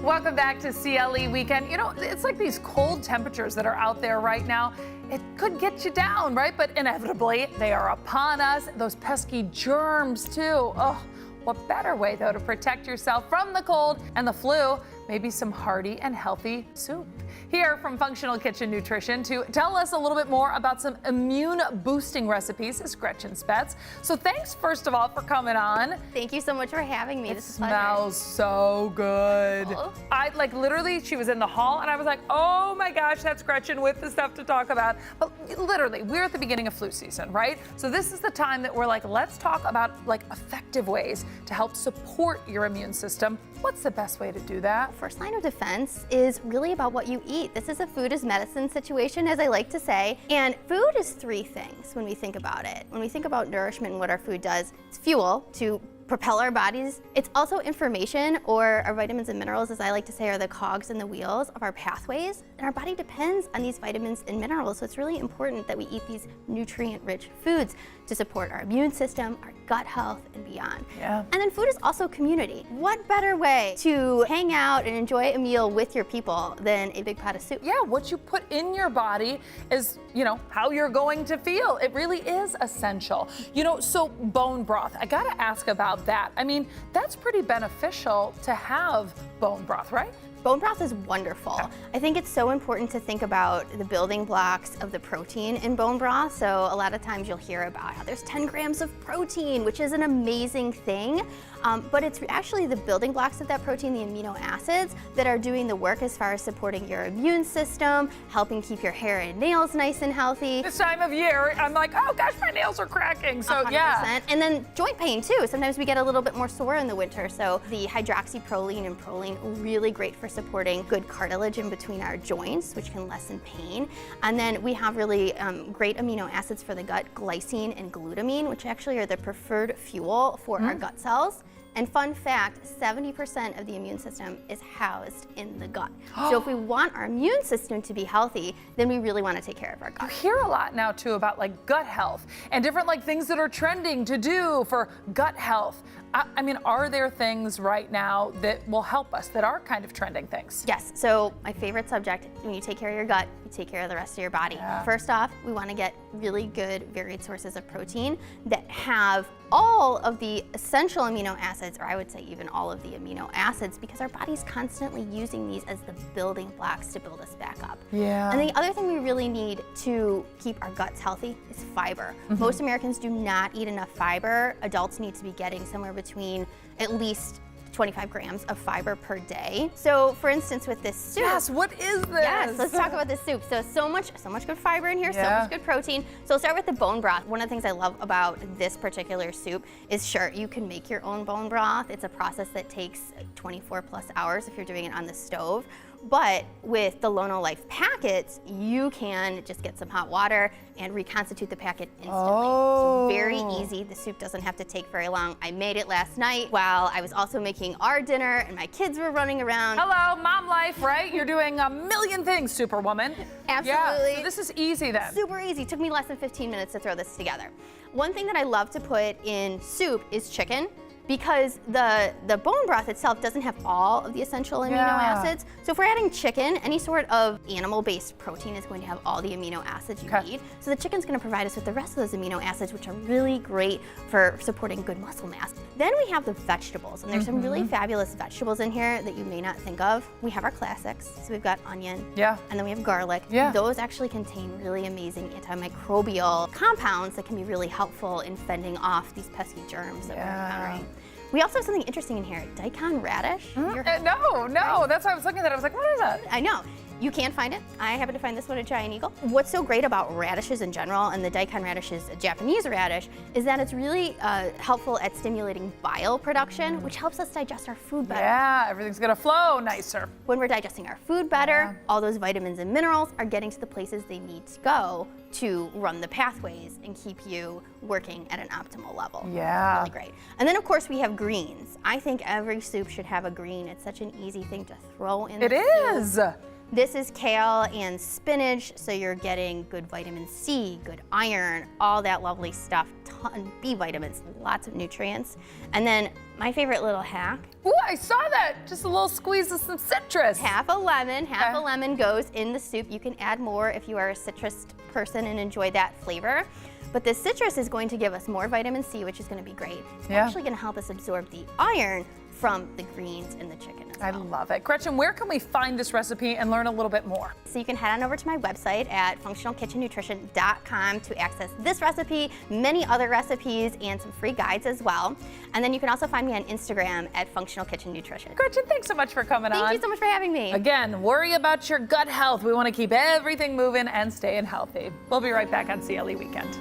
Welcome back to CLE Weekend. You know, it's like these cold temperatures that are out there right now. It could get you down, right? But inevitably, they are upon us. Those pesky germs, too. Oh, what better way, though, to protect yourself from the cold and the flu? Maybe some hearty and healthy soup. Here from Functional Kitchen Nutrition to tell us a little bit more about some immune boosting recipes is Gretchen Spetz. So thanks, first of all, for coming on. Thank you so much for having me. It smells so good. Literally, she was in the hall and I was like, oh my gosh, that's Gretchen with the stuff to talk about. But literally, we're at the beginning of flu season, right? So this is the time that we're like, let's talk about effective ways to help support your immune system. What's the best way to do that? First line of defense is really about what you eat. This is a food is medicine situation, as I like to say. And food is three things when we think about it. When we think about nourishment and what our food does, it's fuel to propel our bodies. It's also information, or our vitamins and minerals, as I like to say, are the cogs and the wheels of our pathways. And our body depends on these vitamins and minerals. So it's really important that we eat these nutrient-rich foods to support our immune system, our gut health, and beyond. Yeah. And then food is also community. What better way to hang out and enjoy a meal with your people than a big pot of soup? Yeah, what you put in your body is, how you're going to feel. It really is essential. So bone broth, I gotta ask about that. I mean, that's pretty beneficial to have bone broth, right? Bone broth is wonderful. Yeah. I think it's so important to think about the building blocks of the protein in bone broth. So a lot of times you'll hear about how there's 10 grams of protein, which is an amazing thing. But it's actually the building blocks of that protein, the amino acids, that are doing the work as far as supporting your immune system, helping keep your hair and nails nice and healthy. This time of year, I'm like, oh gosh, my nails are cracking. So 100%. Yeah. And then joint pain too. Sometimes we get a little bit more sore in the winter. So the hydroxyproline and proline are really great for supporting good cartilage in between our joints, which can lessen pain. And then we have really great amino acids for the gut, glycine and glutamine, which actually are the preferred fuel for our gut cells. And fun fact, 70% of the immune system is housed in the gut. So if we want our immune system to be healthy, then we really want to take care of our gut. You hear a lot now too about gut health and different things that are trending to do for gut health. I mean, are there things right now that will help us that are kind of trending things? Yes, so my favorite subject, when you take care of your gut, you take care of the rest of your body. Yeah. First off, we want to get really good varied sources of protein that have all of the essential amino acids, or I would say even all of the amino acids, because our body's constantly using these as the building blocks to build us back up. Yeah. And the other thing we really need to keep our guts healthy is fiber. Most Americans do not eat enough fiber. Adults need to be getting somewhere between at least 25 grams of fiber per day. So for instance, with this soup. Yes, what is this? Yes, let's talk about this soup. So much good fiber in here, so much good protein. So we'll start with the bone broth. One of the things I love about this particular soup is, sure, you can make your own bone broth. It's a process that takes 24 plus hours if you're doing it on the stove. But with the Lono Life packets, you can just get some hot water and reconstitute the packet instantly. So very easy. The soup doesn't have to take very long. I made it last night while I was also making our dinner and my kids were running around. Hello, mom life, right? You're doing a million things, Superwoman. Absolutely. Yeah, so this is easy then. Super easy. Took me less than 15 minutes to throw this together. One thing that I love to put in soup is chicken, because the bone broth itself doesn't have all of the essential amino acids. So if we're adding chicken, any sort of animal-based protein is going to have all the amino acids you need. So the chicken's going to provide us with the rest of those amino acids, which are really great for supporting good muscle mass. Then we have the vegetables, and there's some really fabulous vegetables in here that you may not think of. We have our classics. So we've got onion, and then we have garlic. Those actually contain really amazing antimicrobial compounds that can be really helpful in fending off these pesky germs that we're encountering. We also have something interesting in here, daikon radish. No, that's why I was looking at it. I was like, what is that? I know. You can find it. I happen to find this one at Giant Eagle. What's so great about radishes in general, and the daikon radish is a Japanese radish, is that it's really helpful at stimulating bile production, which helps us digest our food better. Yeah, everything's gonna flow nicer. When we're digesting our food better, all those vitamins and minerals are getting to the places they need to go to run the pathways and keep you working at an optimal level. Yeah. Really great. And then of course we have greens. I think every soup should have a green. It's such an easy thing to throw in the soup. It is. This is kale and spinach, so you're getting good vitamin C, good iron, all that lovely stuff, ton B vitamins, lots of nutrients. And then my favorite little hack. Ooh, I saw that. Just a little squeeze of some citrus. Half a lemon Okay. goes in the soup. You can add more if you are a citrus person and enjoy that flavor. But the citrus is going to give us more vitamin C, which is going to be great. It's Yeah. actually going to help us absorb the iron from the greens in the chicken as I well. love it. Gretchen, where can we find this recipe and learn a little bit more? So you can head on over to my website at functionalkitchennutrition.com to access this recipe, many other recipes, and some free guides as well. And then you can also find me on Instagram at Functional Kitchen Nutrition. Gretchen, thanks so much for coming on. Thank you so much for having me. Again, worry about your gut health. We want to keep everything moving and staying healthy. We'll be right back on CLE Weekend.